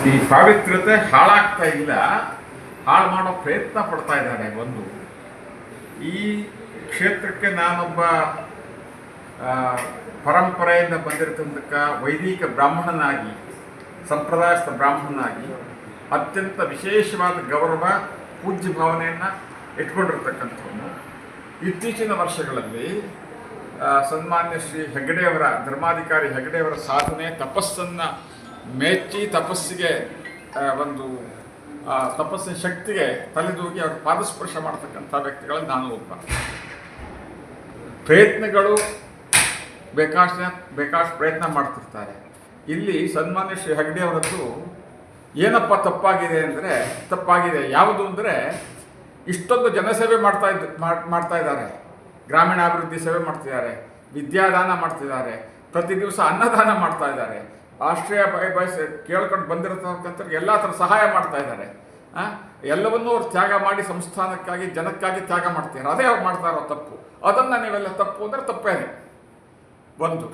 ಈ ಪಾವಿತ್ರ್ಯತೆ ಹಾಳಾಗ್ತಾ ಇಲ್ಲ, ಹಾಳು ಮಾಡೋ ಪ್ರಯತ್ನ ಪಡ್ತಾ ಇದ್ದಾರೆ. ಒಂದು ಈ ಕ್ಷೇತ್ರಕ್ಕೆ ನಾನೊಬ್ಬ ಪರಂಪರೆಯಿಂದ ಬಂದಿರತಕ್ಕ ವೈದಿಕ ಬ್ರಾಹ್ಮಣನಾಗಿ, ಸಂಪ್ರದಾಯಸ್ಥ ಬ್ರಾಹ್ಮಣನಾಗಿ ಅತ್ಯಂತ ವಿಶೇಷವಾದ ಗೌರವ, ಪೂಜ್ಯ ಭಾವನೆಯನ್ನು ಇಟ್ಕೊಂಡಿರ್ತಕ್ಕಂಥವನು. ಇತ್ತೀಚಿನ ವರ್ಷಗಳಲ್ಲಿ ಸನ್ಮಾನ್ಯ ಶ್ರೀ ಹೆಗಡೆಯವರ, ಧರ್ಮಾಧಿಕಾರಿ ಹೆಗಡೆಯವರ ಸಾಧನೆ, ತಪಸ್ಸನ್ನು ಮೆಚ್ಚಿ ತಪಸ್ಸಿಗೆ ಒಂದು ತಪಸ್ಸಿನ ಶಕ್ತಿಗೆ ತಲೆದೂಗಿ ಅವರು ಪಾದಸ್ಪರ್ಶ ಮಾಡ್ತಕ್ಕಂಥ ವ್ಯಕ್ತಿಗಳಲ್ಲಿ ನಾನು ಒಬ್ಬ. ಪ್ರಯತ್ನಗಳು ಬೇಕಾಷ್ಟು ಪ್ರಯತ್ನ ಮಾಡ್ತಿರ್ತಾರೆ. ಇಲ್ಲಿ ಸನ್ಮಾನ್ಯ ಶ್ರೀ ಹೆಗಡೆಯವರದ್ದು ಏನಪ್ಪ ತಪ್ಪಾಗಿದೆ ಯಾವುದು ಅಂದರೆ, ಇಷ್ಟೊಂದು ಜನಸೇವೆ ಮಾಡ್ತಾ ಇದ್ದಾರೆ, ಗ್ರಾಮೀಣಾಭಿವೃದ್ಧಿ ಸೇವೆ ಮಾಡ್ತಿದ್ದಾರೆ, ವಿದ್ಯಾದಾನ ಮಾಡ್ತಿದ್ದಾರೆ, ಪ್ರತಿ ದಿವಸ ಅನ್ನದಾನ ಮಾಡ್ತಾ ಇದ್ದಾರೆ, ರಾಷ್ಟ್ರೀಯ ಕೇಳ್ಕೊಂಡು ಬಂದಿರತಕ್ಕಂಥವ್ರಿಗೆ ಎಲ್ಲ ಥರ ಸಹಾಯ ಮಾಡ್ತಾ ಇದ್ದಾರೆ. ಎಲ್ಲವನ್ನೂ ಅವ್ರು ತ್ಯಾಗ ಮಾಡಿ ಸಂಸ್ಥಾನಕ್ಕಾಗಿ, ಜನಕ್ಕಾಗಿ ತ್ಯಾಗ ಮಾಡ್ತಾರೆ. ಅದೇ ಅವ್ರು ಮಾಡ್ತಾ ಇರೋ ತಪ್ಪು. ಅದನ್ನು ನೀವೆಲ್ಲ ತಪ್ಪು ಅಂದರೆ ತಪ್ಪೇನೆ. ಒಂದು.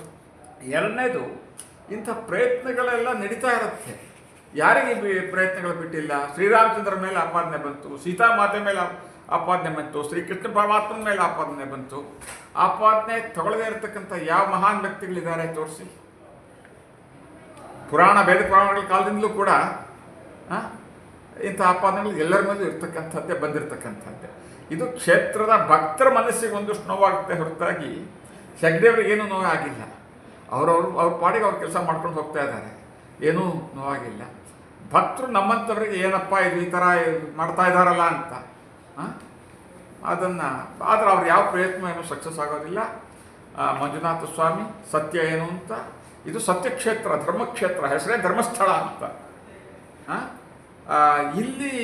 ಎರಡನೇದು, ಇಂಥ ಪ್ರಯತ್ನಗಳೆಲ್ಲ ನಡೀತಾ ಇರುತ್ತೆ. ಯಾರಿಗೆ ಪ್ರಯತ್ನಗಳು ಬಿಟ್ಟಿಲ್ಲ? ಶ್ರೀರಾಮಚಂದ್ರ ಮೇಲೆ ಆಪಾದನೆ ಬಂತು, ಸೀತಾಮಾತೆ ಮೇಲೆ ಆಪಾದನೆ ಬಂತು, ಶ್ರೀಕೃಷ್ಣ ಪರಮಾತ್ಮನ ಮೇಲೆ ಆಪಾದನೆ ಬಂತು. ಆಪಾದನೆ ತಗೊಳ್ಳದೇ ಇರತಕ್ಕಂಥ ಯಾವ ಮಹಾನ್ ವ್ಯಕ್ತಿಗಳಿದ್ದಾರೆ ತೋರಿಸಿ. ವೇದ ಪುರಾಣಗಳ ಕಾಲದಿಂದಲೂ ಕೂಡ ಇಂಥ ಆಪಾದನೆಗಳು ಎಲ್ಲರ ಮೇಲೂ ಇರ್ತಕ್ಕಂಥದ್ದೇ, ಬಂದಿರತಕ್ಕಂಥದ್ದೇ. ಇದು ಕ್ಷೇತ್ರದ ಭಕ್ತರ ಮನಸ್ಸಿಗೆ ಒಂದಷ್ಟು ನೋವಾಗುತ್ತೆ ಹೊರತಾಗಿ ಹೆಗ್ಡೆಯವ್ರಿಗೆ ಏನೂ ನೋವಾಗಿಲ್ಲ. ಅವ್ರ ಪಾಡಿಗೆ ಅವ್ರ ಕೆಲಸ ಮಾಡ್ಕೊಂಡು ಹೋಗ್ತಾ ಇದ್ದಾರೆ, ಏನೂ ನೋವಾಗಿಲ್ಲ. ಭಕ್ತರು ನಮ್ಮಂಥವ್ರಿಗೆ ಏನಪ್ಪ ಇದು ಈ ಥರ ಮಾಡ್ತಾ ಇದ್ದಾರಲ್ಲ ಅಂತ ಅದನ್ನು, ಆದರೆ ಅವ್ರು ಯಾವ ಪ್ರಯತ್ನ ಏನೂ ಸಕ್ಸಸ್ ಆಗೋದಿಲ್ಲ. ಮಂಜುನಾಥ ಸ್ವಾಮಿ ಸತ್ಯ ಏನು ಅಂತ, ಇದು ಸತ್ಯಕ್ಷೇತ್ರ, ಧರ್ಮಕ್ಷೇತ್ರ, ಹೆಸರೇ ಧರ್ಮಸ್ಥಳ ಅಂತ. ಇಲ್ಲಿ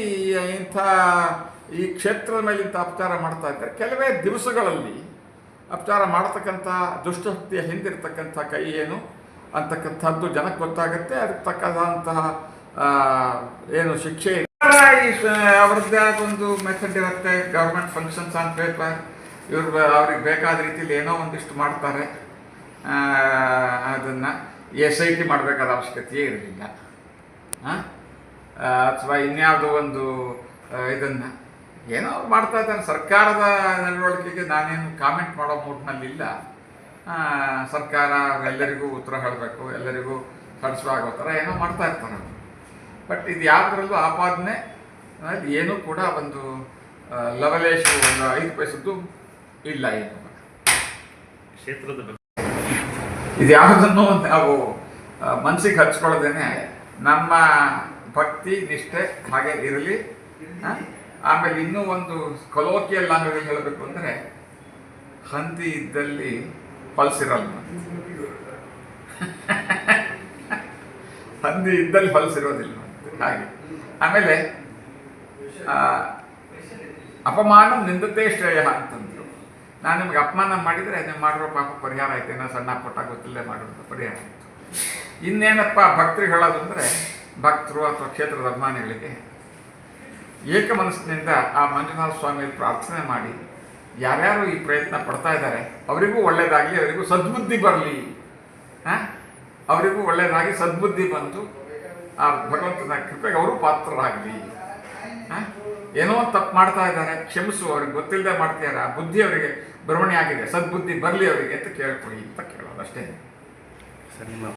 ಈ ಕ್ಷೇತ್ರದ ಮೇಲೆ ಇಂಥ ಅಪಚಾರ ಮಾಡ್ತಾ ಇದ್ದಾರೆ. ಕೆಲವೇ ದಿವಸಗಳಲ್ಲಿ ಅಪಚಾರ ಮಾಡತಕ್ಕಂಥ ದುಷ್ಟಶಕ್ತಿಯ ಹಿಂದಿರ್ತಕ್ಕಂಥ ಕೈ ಏನು ಅಂತಕ್ಕಂಥದ್ದು ಜನಕ್ಕೆ ಗೊತ್ತಾಗುತ್ತೆ. ಅದಕ್ಕೆ ತಕ್ಕಂತಹ ಏನು ಶಿಕ್ಷೆ ಅವ್ರದ್ದೇ ಆದೊಂದು ಮೆಥಡ್ ಇರುತ್ತೆ. ಗೌರ್ಮೆಂಟ್ ಫಂಕ್ಷನ್ಸ್ ಆನ್ ಪೇಪರ್, ಅವ್ರಿಗೆ ಬೇಕಾದ ರೀತಿಯಲ್ಲಿ ಏನೋ ಒಂದಿಷ್ಟು ಮಾಡ್ತಾರೆ. ಅದನ್ನು SIT ಮಾಡಬೇಕಾದ ಅವಶ್ಯಕತೆಯೇ ಇರಲಿಲ್ಲ. ಅಥವಾ ಇನ್ಯಾವುದೋ ಒಂದು ಇದನ್ನು ಏನೋ ಅವ್ರು ಮಾಡ್ತಾ ಇದ್ದಾರೆ. ಸರ್ಕಾರದ ನಡವಳಿಕೆಗೆ ನಾನೇನು ಕಾಮೆಂಟ್ ಮಾಡೋ ಮೂಡ್ನಲ್ಲಿಲ್ಲ. ಸರ್ಕಾರ ಎಲ್ಲರಿಗೂ ಉತ್ತರ ಹೇಳಬೇಕು, ಎಲ್ಲರಿಗೂ ಕಳಿಸುವಾಗೋ ಥರ ಏನೋ ಮಾಡ್ತಾ ಇರ್ತಾರೆ. ಬಟ್ ಇದು ಯಾವುದರಲ್ಲೂ ಆಪಾದನೆ ಏನೂ ಕೂಡ ಒಂದು ಲವಲೇಶು, ಒಂದು 5 ಪೈಸದ್ದು ಇಲ್ಲ. ಏನು ಕ್ಷೇತ್ರದ ಇದು ಯಾವುದನ್ನು ನಾವು ಮನಸ್ಸಿಗೆ ಹಚ್ಕೊಳ್ಳೋದೇನೆ ನಮ್ಮ ಭಕ್ತಿ ನಿಷ್ಠೆ ಹಾಗೆ ಇರಲಿ. ಆಮೇಲೆ ಇನ್ನೂ ಒಂದು ಕೊಲೋಕಿಯಲ್ ಲ್ಯಾಂಗ್ವೇಜ್ ಹೇಳಬೇಕು ಅಂದರೆ, ಹಂದಿ ಇದ್ದಲ್ಲಿ ಹೊಲಸಿರಲ್ಲ, ಹಂದಿ ಇದ್ದಲ್ಲಿ ಹೊಲಸಿರೋದಿಲ್ಲ ಹಾಗೆ. ಆಮೇಲೆ ಅಪಮಾನ ನಿಂದತೆ ಶ್ರೇಯ ಅಂತಂದರು. ನಾನು ನಿಮ್ಗೆ ಅಪಮಾನ ಮಾಡಿದರೆ ನೀವು ಮಾಡಿರೋ ಪಾಪ ಪರಿಹಾರ ಆಯ್ತು, ಏನೋ ಸಣ್ಣ ಪುಟ್ಟ ಗೊತ್ತಿಲ್ಲದೆ ಮಾಡಿರೋ ಪರಿಹಾರ ಆಯಿತು. ಇನ್ನೇನಪ್ಪ ಭಕ್ತರಿಗೆ ಹೇಳೋದು ಅಂದರೆ, ಭಕ್ತರು ಅಥವಾ ಕ್ಷೇತ್ರದ ಅಭಿಮಾನಿಗಳಿಗೆ ಏಕ ಮನಸ್ಸಿನಿಂದ ಆ ಮಂಜುನಾಥ ಸ್ವಾಮಿಯಲ್ಲಿ ಪ್ರಾರ್ಥನೆ ಮಾಡಿ, ಯಾರ್ಯಾರು ಈ ಪ್ರಯತ್ನ ಪಡ್ತಾ ಇದ್ದಾರೆ ಅವರಿಗೂ ಒಳ್ಳೆಯದಾಗಲಿ, ಅವರಿಗೂ ಸದ್ಬುದ್ಧಿ ಬರಲಿ, ಅವರಿಗೂ ಒಳ್ಳೆಯದಾಗಿ ಸದ್ಬುದ್ಧಿ ಬಂದು ಆ ಭಗವಂತನ ಕೃಪೆಗೆ ಅವರು ಪಾತ್ರರಾಗಲಿ. ಏನೋ ತಪ್ಪು ಮಾಡ್ತಾ ಇದ್ದಾರೆ, ಕ್ಷಮಿಸು, ಅವ್ರಿಗೆ ಗೊತ್ತಿಲ್ಲದೆ ಮಾಡ್ತಿದ್ದಾರೆ, ಆ ಬುದ್ಧಿ ಅವರಿಗೆ ಬರವಣೆ ಆಗಿದೆ, ಸದ್ಬುದ್ಧಿ ಬರಲಿ ಅವರಿಗೆ ಅಂತ ಕೇಳ್ಕೊಳ್ಳಿ ಅಂತ ಕೇಳೋದು ಅಷ್ಟೇ.